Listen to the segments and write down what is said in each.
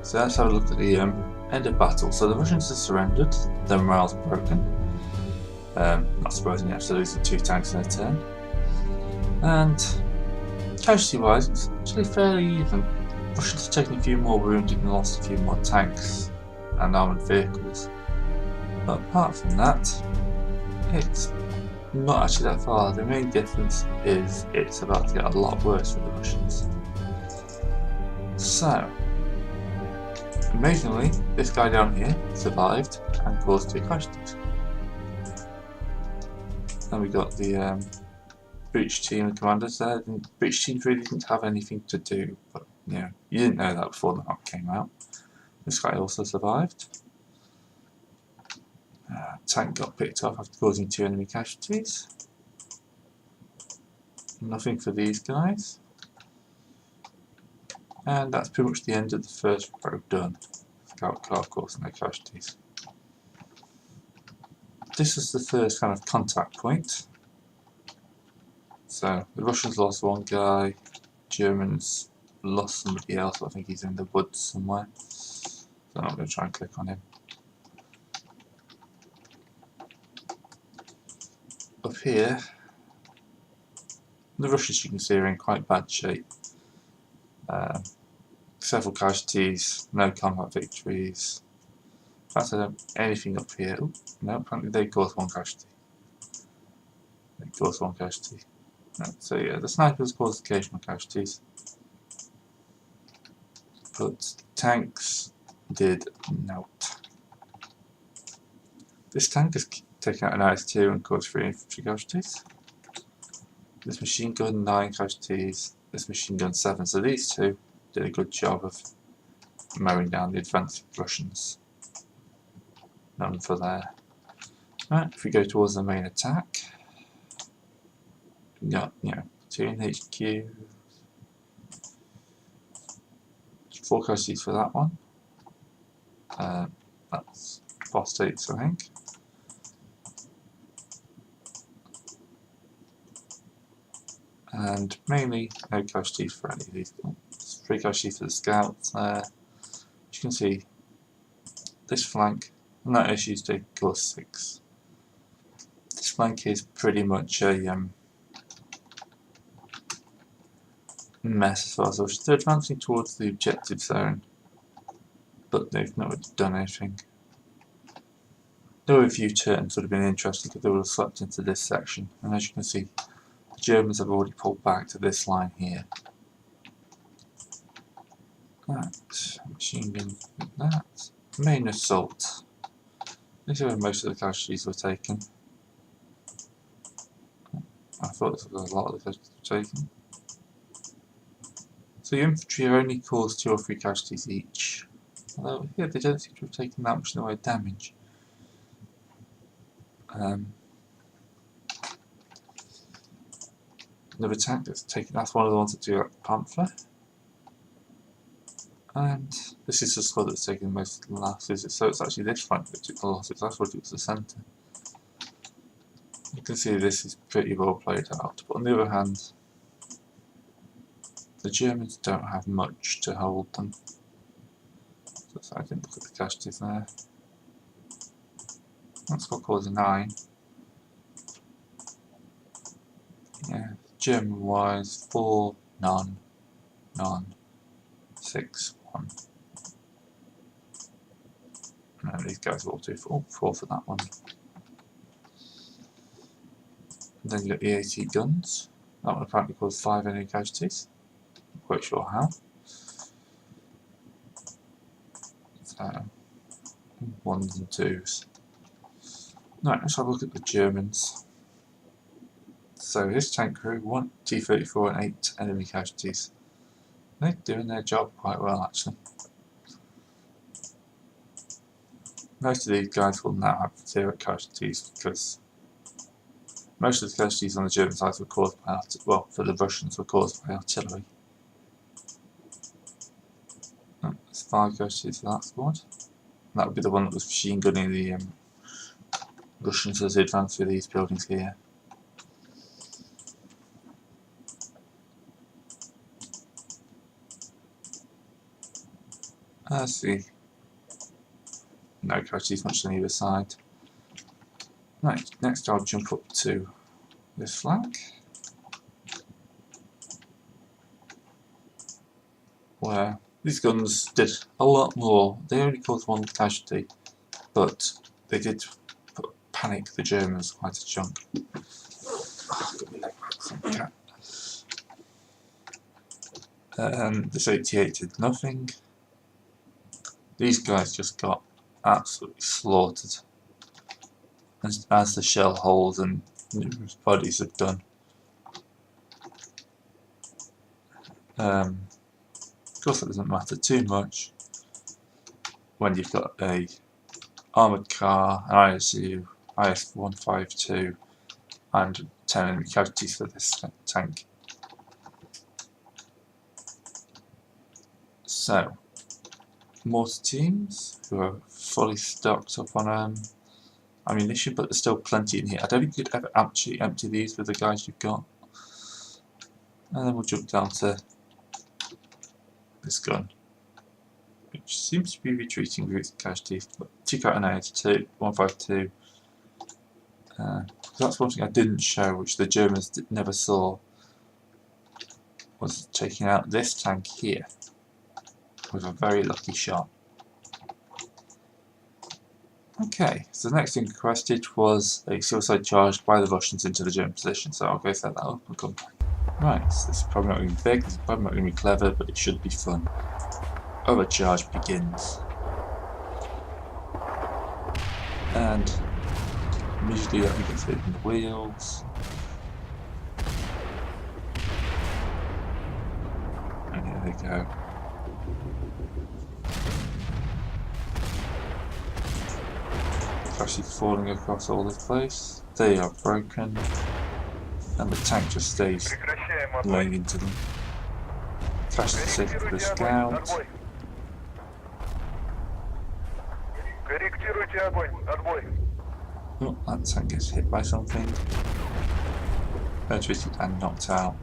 So let's have a look at the end of battle. So the Russians have surrendered, their morales are broken. Not surprisingly, after losing 2 tanks in a turn. And casualty wise, it's actually fairly even. Russians have taken a few more wounded and lost a few more tanks and armoured vehicles. But apart from that, it's not actually that far. The main difference is it's about to get a lot worse for the Russians. So, amazingly, this guy down here survived and caused 2 casualties. Then we got the British team of commanders there. The British team really didn't have anything to do, but you know, you didn't know that before the map came out. This guy also survived. Tank got picked off after causing 2 enemy casualties. Nothing for these guys. And that's pretty much the end of the first row done. Scout car causing no casualties. This is the first kind of contact point. So the Russians lost 1 guy, Germans lost somebody else. I think he's in the woods somewhere. So I'm not going to try and click on him. Up here, the Russians, you can see, are in quite bad shape. Several casualties, no combat victories. In fact, I don't anything up here. Ooh, no, apparently they caused 1 casualty. They caused 1 casualty. No, so yeah, the snipers caused occasional casualties, but tanks did not. This tank has taken out an IS-2 and caused 3 infantry casualties. This machine gun 9 casualties. This machine gun 7. So these 2 did a good job of mowing down the advanced Russians. None for there. Right, if we go towards the main attack, we got 2 in HQ, 4 casualties for that one. That's phosphates, I think. And mainly no casualties for any of these. 3 casualties for the scouts there. As you can see, this flank, no issues, they cause 6. This flank is pretty much a mess as far as they're advancing towards the objective zone, but they've not really done anything. There were a few turns that would have been interesting because they would have swept into this section, and as you can see, the Germans have already pulled back to this line here. That machine gun, that main assault. This is where most of the casualties were taken. I thought this was a lot of the casualties were taken. So the infantry have only caused 2 or 3 casualties each. Although here they don't seem to have taken that much in the way of damage. Another tank that's taken, that's one of the ones that do like Panther. And this is the squad that's taken most of the losses, so it's actually this flank that took the losses. I thought it was the centre. You can see this is pretty well played out, but on the other hand, the Germans don't have much to hold them. So I didn't look at the casualties there. That's got caused 9. Yeah, German wise 4, none, 6, 1. No, these guys will all do 4 for that one. And then you got the AT guns. That one apparently caused 5 enemy casualties. Not quite sure how. So, 1s and 2s. Right, let's have a look at the Germans. So his tank crew, 1 T-34 and 8 enemy casualties. They're doing their job quite well actually. Most of these guys will now have 0 casualties because most of the casualties on the German side were caused by for the Russians were caused by artillery. Oh, there's 5 casualties for that squad. That would be the one that was machine gunning the Russians as they advance through these buildings here. Let's see. No casualties much on either side. Right, next I'll jump up to this flank, where these guns did a lot more. They only caused one casualty, but they did panic the Germans quite a chunk. Oh, got my leg back from the cat. This 88 did nothing. These guys just got absolutely slaughtered, as the shell holes and numerous bodies have done. Of course, it doesn't matter too much when you've got a armoured car, an ISU, IS-152, and 10 enemy casualties for this tank. So, mortar teams who are fully stocked up on ammunition, but there's still plenty in here. I don't think you could ever actually empty these with the guys you've got. And then we'll jump down to this gun, which seems to be retreating with its casualties. But TCAT and AS2, 152. That's one thing I didn't show, which the Germans never saw, was taking out this tank here with a very lucky shot. Okay, so the next thing requested was a suicide charge by the Russians into the German position, so I'll go set that up and come back. Right, so this is probably not going to be big, this is probably not going to be clever, but it should be fun. Overcharge begins. And immediately let me get through the wheels. And here they go. Actually falling across all this place. They are broken, and the tank just stays laying into them. Crash the safety of the scout. Oh, that tank gets hit by something. Penetrated and knocked out.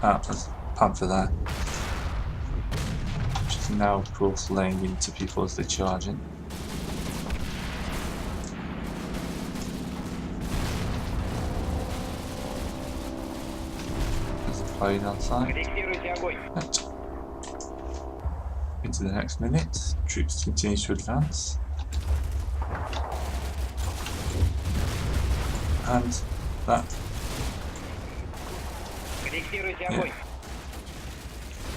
Ah, there's a Panther there. Now, of course, laying into people as they charge in. There's a plane on site. Right. Into the next minute, troops continue to advance. And that. Yeah.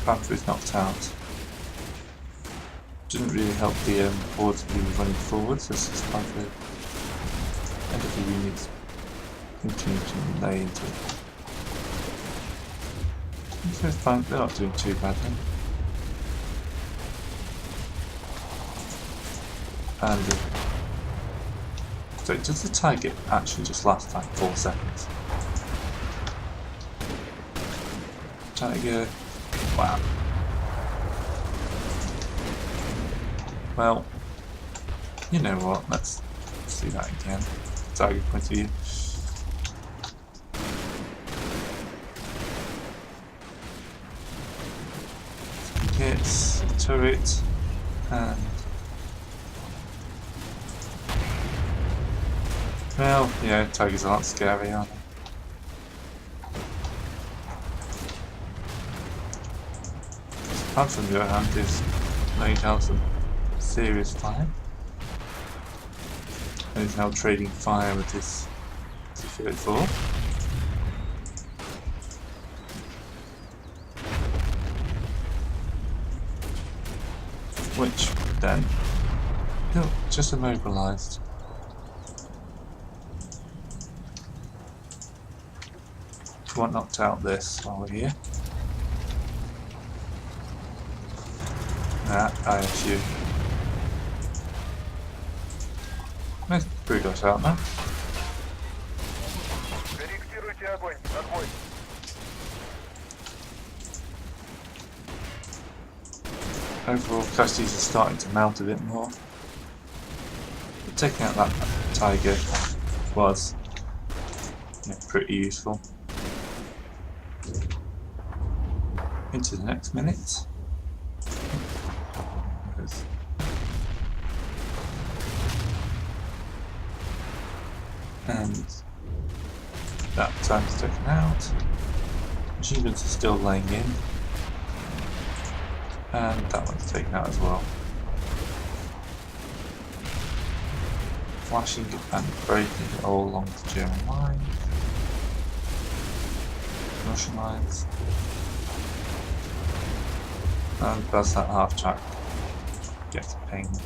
Panther is knocked out. Didn't really help the hordes be running forwards, as this part of the end of the units continue to lay into it. So it's fine, they're not doing too badly. And so does the target actually just last like 4 seconds? Tiger, wow. Well, you know what, let's do that again. Target point of view. Hits, turret, and... well, yeah, tigers aren't scary, are they? Panther on the other hand is laying down some serious fire, and is now trading fire with this T-34. Which then, just immobilised. We want knocked out this while we're here. ISU. Nice Brugos out now. Overall, casualties are starting to mount a bit more. But taking out that Tiger was pretty useful. into the next minute. And that tank's taken out. Machine guns are still laying in. And that one's taken out as well. Flashing and breaking all along the German line. Russian lines. And that's that half track gets pinged.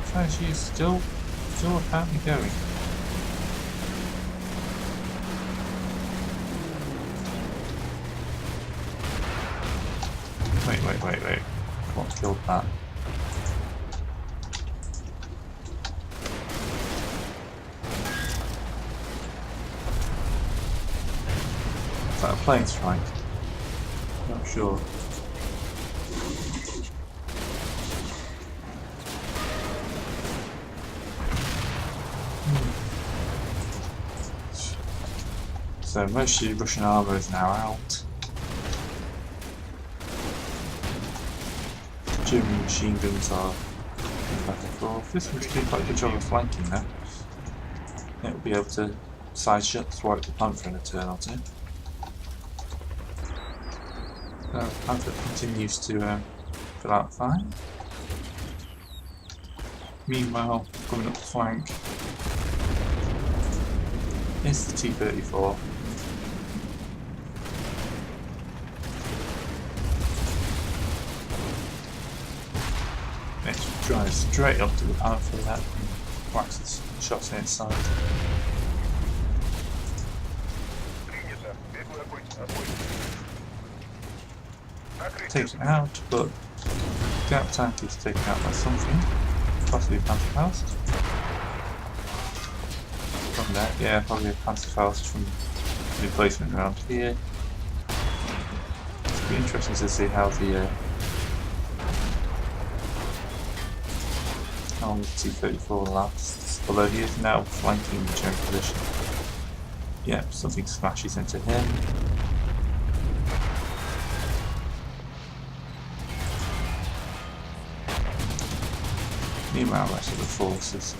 So she's still apparently going. Wait. What killed that? Is that a plane strike? Not sure. So most of the Russian armour is now out. German machine guns are going back and forth. This one's doing quite a good job of flanking now. It'll be able to side shot swipe the Panther in a turn or two. Panther continues to fill out fine. Meanwhile, coming up the flank is the T-34. It drives straight up to the Panther and whacks its shots in its side. Taken out, but the out tank is taken out by something, possibly a Panzerfaust. From there, yeah, probably a Panzerfaust from the replacement around here. It'll be interesting to see how long the T-34 lasts, although he is now flanking the German position. Yeah, something smashes into him. Meanwhile, the rest of the forces.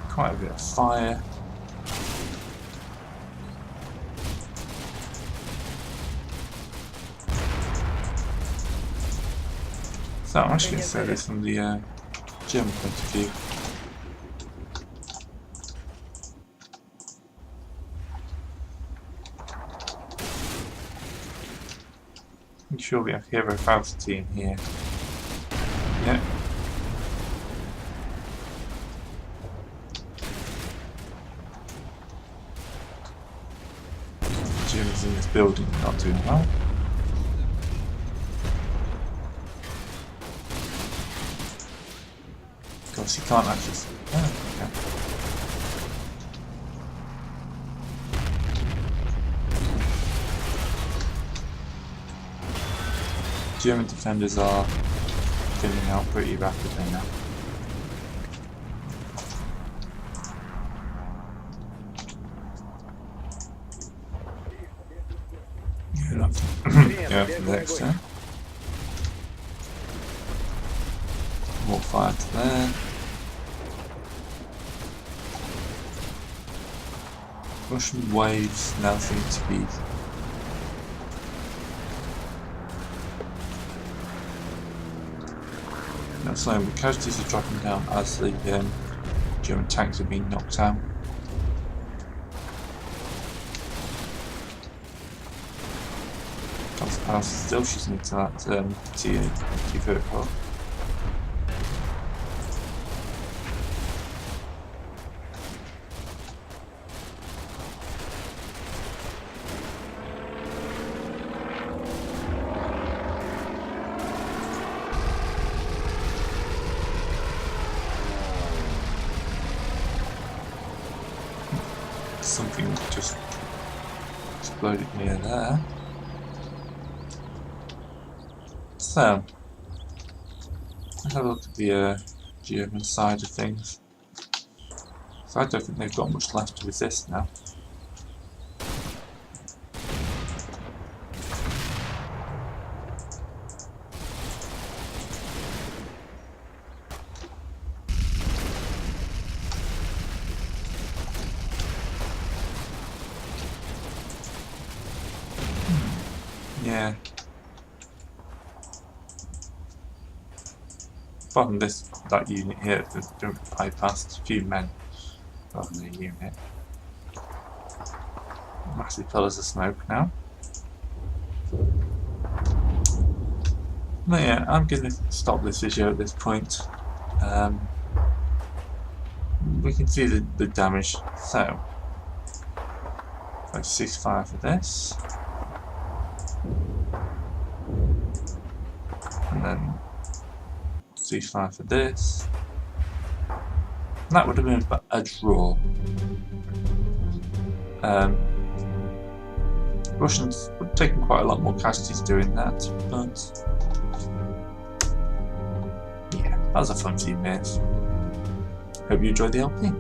Quite a bit of fire. So I'm actually going to say this from the German point of view. I'm sure we have Hero Faust in here. Yeah. The Germans in this building not doing well. Of course, you can't actually see. Oh, okay. German defenders are thinning out pretty rapidly now. Yeah, for the next turn. More fire to there. Russian waves now seem to be slowing, but casualties are dropping down as the German tanks are being knocked out. Still shooting into that T-34. Something just exploded near there. So, let's have a look at the German side of things. So I don't think they've got much left to resist now. apart from that unit here that don't bypass a few men rather than a unit. Massive pillars of smoke now. But yeah, I'm going to stop this video at this point. We can see the damage. So, let's ceasefire for this. And then ceasefire for this. That would have been a draw. Russians would have taken quite a lot more casualties doing that, but yeah, that was a fun few minutes. Hope you enjoyed the LP.